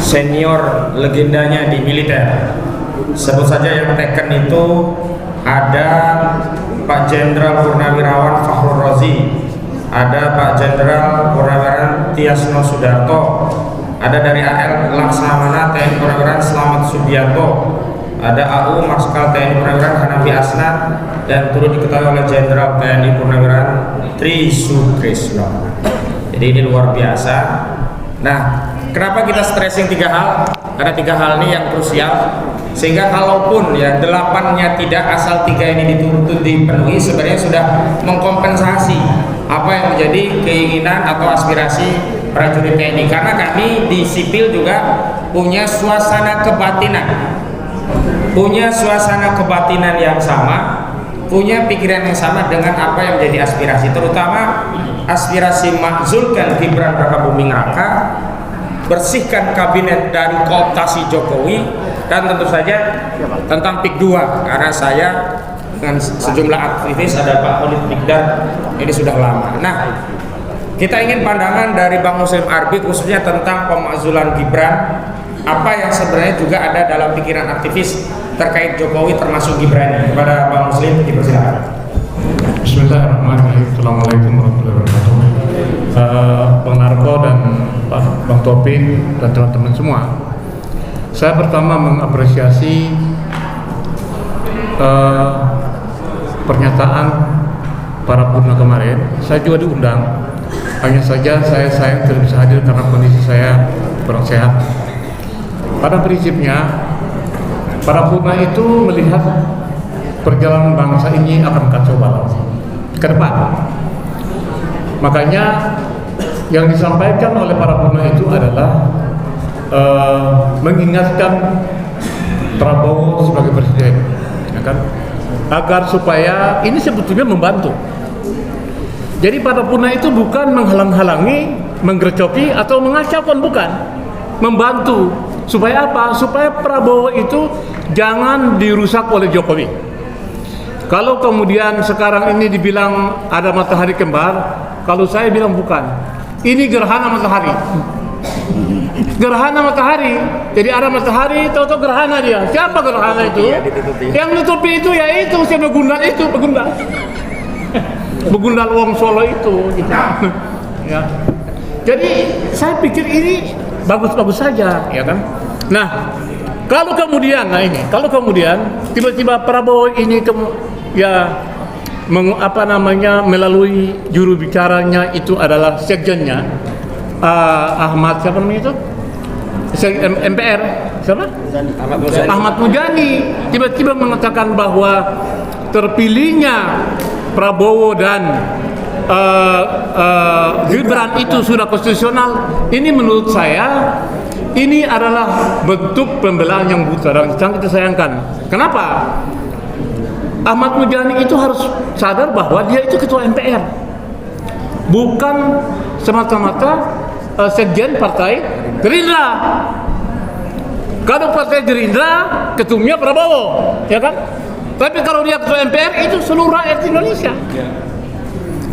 senior legendanya di militer. Sebut saja yang teken itu ada Pak Jenderal Purnawirawan Fakhrul Razi, ada Pak Jenderal Purnawirawan Tiasno Sudarto, ada dari AL Laksamana TNI Purnawirawan Slamet Subianto, ada AU Marskal TNI Purnawirawan Hanafi Asnat, dan turut diketahui oleh Jenderal TNI Purnawirawan Tri Sutrisno. Jadi ini luar biasa. Nah, kenapa kita stressing 3 hal? Karena 3 hal ini yang krusial, sehingga kalaupun ya 8-nya tidak, asal 3 ini dituntut dipenuhi, sebenarnya sudah mengkompensasi apa yang menjadi keinginan atau aspirasi prajurit TNI. Karena kami di sipil juga punya suasana kebatinan yang sama, punya pikiran yang sama dengan apa yang menjadi aspirasi, terutama aspirasi makzulkan Gibran Rakabuming Raka, bersihkan kabinet dari kooptasi Jokowi, dan tentu saja tentang PIK 2, karena saya dengan sejumlah aktivis, ada Pak Khalid Mikdar, ini sudah lama. Nah, kita ingin pandangan dari Bang Muslim Arbi khususnya tentang pemakzulan Gibran, apa yang sebenarnya juga ada dalam pikiran aktivis terkait Jokowi termasuk Gibran. Kepada Bang Muslim, dipersilakan. Bismillahirrahmanirrahim. Assalamualaikum warahmatullahi wabarakatuh. Bang Narko dan Bang Topik dan teman-teman semua, saya pertama mengapresiasi pernyataan para purna kemarin. Saya juga diundang, hanya saja saya sayang tidak bisa hadir karena kondisi saya kurang sehat. Pada prinsipnya, para purna itu melihat perjalanan bangsa ini akan kacau balau ke depan. Makanya yang disampaikan oleh para purna itu adalah mengingatkan Prabowo sebagai presiden, ya kan, agar supaya ini sebetulnya membantu. Jadi para purna itu bukan menghalang-halangi, menggercoki atau mengacaukan, bukan, membantu. Supaya apa? Supaya Prabowo itu jangan dirusak oleh Jokowi. Kalau kemudian sekarang ini dibilang ada matahari kembar, kalau saya bilang bukan. Ini gerhana matahari. Gerhana matahari. Jadi ada matahari, tahu-tahu gerhana dia. Siapa gerhana itu? Yang nutupi itu ya itu si Begundal itu, Begundal. Begundal Wong Solo itu gitu. Ya. Jadi saya pikir ini bagus-bagus saja, ya kan? Nah, kalau kemudian tiba-tiba Prabowo ini melalui juru bicaranya itu adalah sekjennya Ahmad siapa namanya itu? MPR siapa? Ahmad Muzani tiba-tiba mengatakan bahwa terpilihnya Prabowo dan Gibran itu sudah konstitusional. Ini menurut saya ini adalah bentuk pembelaan yang buta dan sangat kita sayangkan. Kenapa? Ahmad Muzani itu harus sadar bahwa dia itu ketua MPR, bukan semata-mata sekjen partai Gerindra. Kalau partai Gerindra ketumnya Prabowo, ya kan? Tapi kalau dia ketua MPR itu seluruh rakyat Indonesia.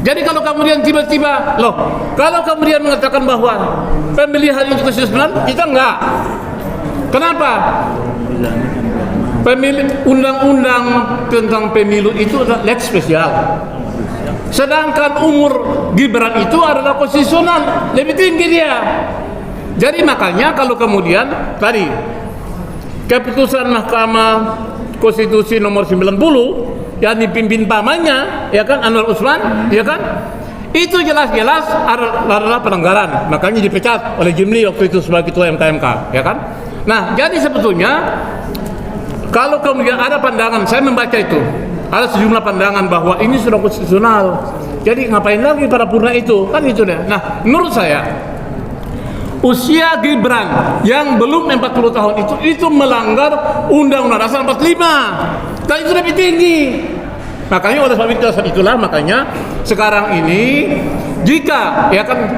Jadi kalau kemudian tiba-tiba kalau kemudian mengatakan bahwa pemilihan itu konstitusional, kita enggak. Kenapa? Undang-undang tentang pemilu itu adalah lex spesial. Sedangkan umur Gibran itu adalah konstitusional, lebih tinggi dia. Jadi makanya kalau kemudian tadi keputusan Mahkamah Konstitusi nomor 90 yang dipimpin pamannya, ya kan, Anwar Usman, ya kan, itu jelas-jelas adalah pelanggaran. Makanya dipecat oleh Jimli waktu itu sebagai ketua MKMK, ya kan. Nah, jadi sebetulnya kalau kemudian ada pandangan, saya membaca itu ada sejumlah pandangan bahwa ini sudah konstitusional, jadi ngapain lagi para purna itu, kan itu deh. Nah, menurut saya usia Gibran yang belum 40 tahun itu melanggar Undang-Undang Dasar 45 dan itu lebih tinggi. Makanya oleh sebab itulah makanya sekarang ini jika ya kan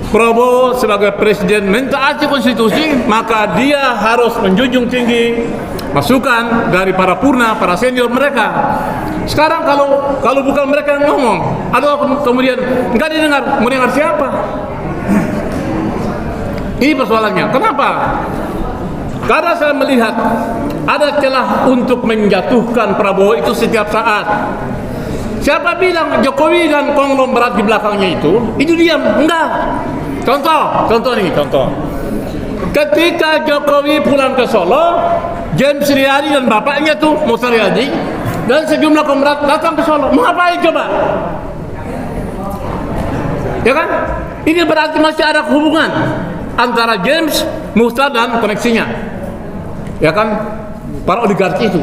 Prabowo sebagai presiden mentaati konstitusi, maka dia harus menjunjung tinggi masukan dari para purna, para senior mereka. Sekarang kalau bukan mereka yang ngomong, atau kemudian enggak didengar, mau dengar siapa? Ini persoalannya. Kenapa? Karena saya melihat ada celah untuk menjatuhkan Prabowo itu setiap saat. Siapa bilang Jokowi dan konglomerat di belakangnya itu diam? Enggak. Contoh. Ketika Jokowi pulang ke Solo, James Riyadi dan bapaknya tuh Musa Riyadi dan sejumlah konglomerat datang ke Solo. Mengapain coba? Ya kan? Ini berarti masih ada hubungan antara James, Musa dan koneksinya. Ya kan? Para oligarki itu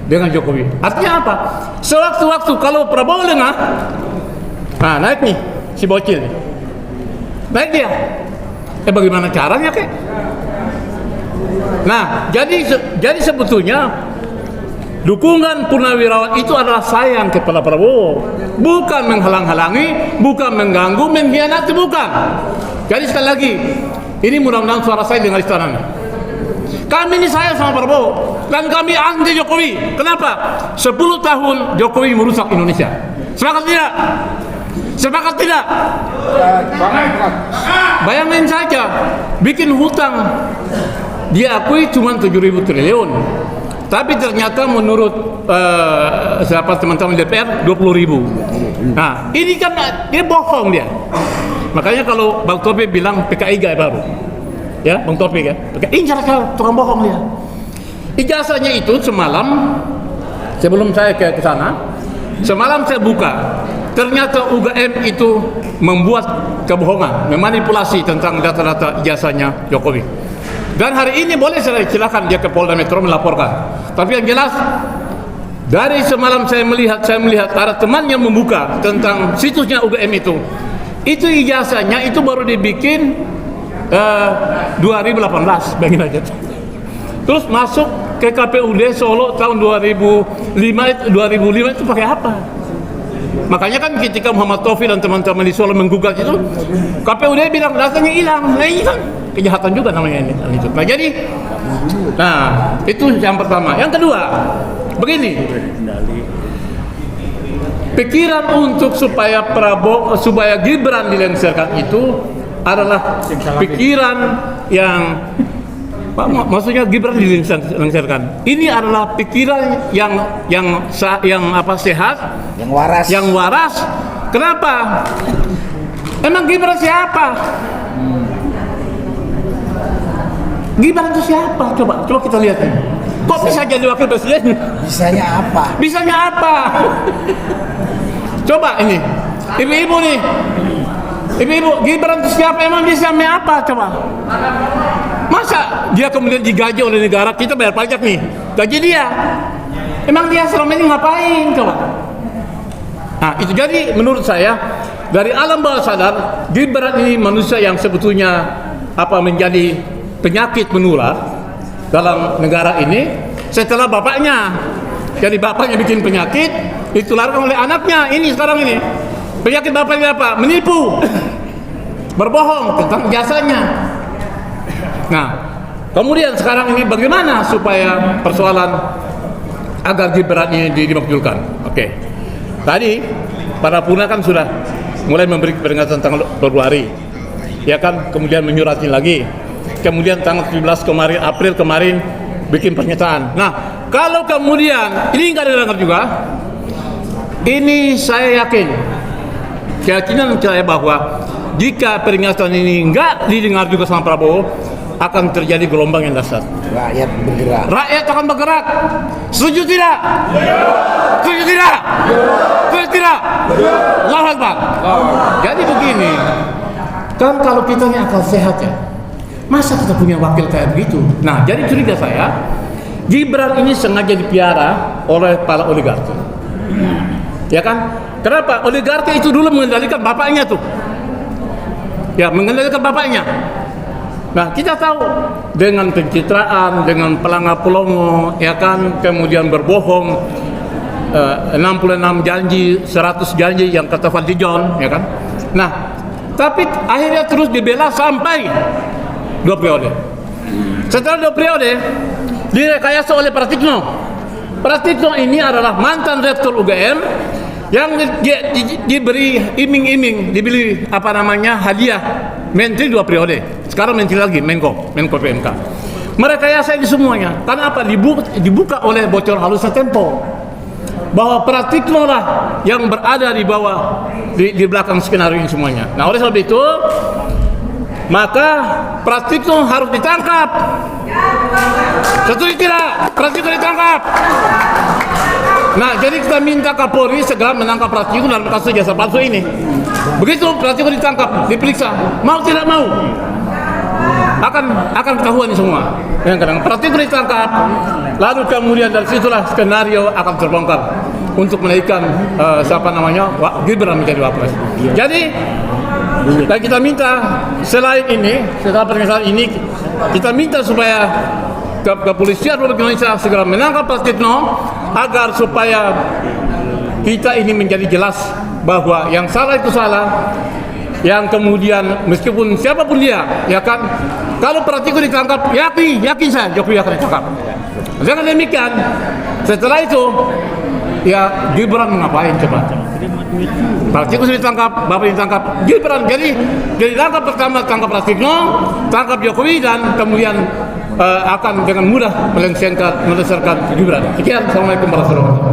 dengan Jokowi. Artinya apa? Sewaktu-waktu kalau Prabowo lengah, nah naik nih si bocil nih. Naik dia. Bagaimana caranya kek? Nah, jadi sebetulnya dukungan Purnawirawan itu adalah sayang kepada Prabowo, bukan menghalang-halangi, bukan mengganggu, mengkhianati, bukan. Jadi sekali lagi, ini mudah-mudahan suara saya dengar istana. Kami ini sayang sama Prabowo dan kami anti Jokowi. Kenapa? 10 tahun Jokowi merusak Indonesia. Sepakat tidak? Sepakat tidak? Bayangin saja, bikin hutang diakui cuma 7.000 triliun. Tapi ternyata menurut siapa teman-teman DPR 20.000. Nah, ini kan dia bohong dia. Makanya kalau Bang Taufik bilang PKI gaya baru, ya Bang Taufik ya, ini cara tukang bohong dia. Ijazahnya itu semalam sebelum saya ke sana, semalam saya buka, ternyata UGM itu membuat kebohongan, memanipulasi tentang data-data ijazahnya Jokowi. Dan hari ini boleh saya silakan dia ke Polda Metro melaporkan. Tapi yang jelas dari semalam saya melihat ada temannya membuka tentang situsnya UGM itu ijazahnya itu baru dibikin 2018, bayangin aja. Terus masuk ke KPUD Solo tahun 2005 itu pakai apa? Makanya kan ketika Muhammad Taufik dan teman-teman di Solo menggugat itu, KPUD bilang datanya hilang. Nah ini kan kejahatan juga namanya ini. Nah jadi, itu yang pertama. Yang kedua, begini. Pikiran untuk supaya Gibran dilengsarkan itu adalah pikiran yang maksudnya Gibran dilengsarkan. Ini adalah pikiran yang sehat, yang waras. Kenapa? Emang Gibran siapa? Gibran itu siapa? Coba kita lihat ini. Kok bisa jadi wakil presiden? Bisanya apa? Coba ini, ibu-ibu nih. Ibu-ibu, Gibran itu siapa? Emang bisanya apa? Coba. Masa dia kemudian digaji oleh negara, kita bayar pajak nih, gaji dia. Emang dia selama ini ngapain? Coba. Nah, itu jadi menurut saya dari alam bawah sadar, Gibran ini manusia yang sebetulnya menjadi penyakit menular dalam negara ini setelah bapaknya. Jadi bapaknya bikin penyakit, ditularkan oleh anaknya. Ini sekarang ini penyakit bapaknya apa? Menipu, berbohong tentang jasanya. Nah, kemudian sekarang ini bagaimana supaya persoalan agar Gibran ini dimakzulkan? Oke. Tadi para Purna kan sudah mulai memberi peringatan tanggal Februari, ya kan? Kemudian menyurati lagi. Kemudian tanggal 17 April kemarin bikin pernyataan. Nah, kalau kemudian ini nggak didengar juga, ini saya keyakinan saya bahwa jika peringatan ini nggak didengar juga sama Prabowo, akan terjadi gelombang yang dahsyat. Rakyat akan bergerak. Setuju tidak? Setuju tidak? Setuju tidak? Allahu Akbar. Jadi begini, kan kalau kita ini akal sehat ya, masa kita punya wakil kayak begitu? Nah, jadi curiga saya, Gibran ini sengaja dipiara oleh para oligarki. Ya kan? Kenapa? Oligarki itu dulu mengendalikan bapaknya tuh. Ya, mengendalikan bapaknya. Nah, kita tahu dengan pencitraan, dengan pelanggar-pelongo, ya kan, kemudian berbohong, 66 janji, 100 janji yang kata Fadli-John, ya kan. Nah, tapi akhirnya terus dibela sampai 2 periode. Setelah 2 periode, direkayasa oleh Pratikno. Pratikno ini adalah mantan rektor UGM yang diberi iming-iming, dibeli apa namanya hadiah menteri 2 periode, sekarang menteri lagi Menko PMK. Merekayasa ini semuanya karena apa? Dibuka oleh bocor halusnya Tempo bahwa Pratikno lah yang berada di bawah, di belakang skenario ini semuanya. Nah, oleh sebab itu maka Pratikno harus ditangkap. Setuju tidak? Pratikno ditangkap. Nah, jadi kita minta Kapolri segera menangkap Pratikno dalam kasus jasa palsu ini. Begitu Pratikno ditangkap, diperiksa, mau tidak mau akan ketahuan ini semua. Yang kadang Pratikno ditangkap, lalu kemudian dari situlah skenario akan terbongkar untuk menaikkan Gibran menjadi wapres. Jadi dan kita minta selain ini, setelah pernyataan ini, kita minta supaya kepolisian Republik Indonesia segera menangkap Pratikno agar supaya kita ini menjadi jelas bahwa yang salah itu salah, yang kemudian meskipun siapapun dia, ya kan, kalau Pratikno ditangkap, yakin saya Jokowi akan ditangkap. Jangan demikian. Setelah itu, ya Gibran mengapain coba? Pratikno sudah ditangkap, Bapak ditangkap, Gibran jadi tangkap pertama, tangkap Pratikno, tangkap Jokowi, dan kemudian akan dengan mudah melengsarkan Gibran. Sekian, assalamualaikum warahmatullahi wabarakatuh.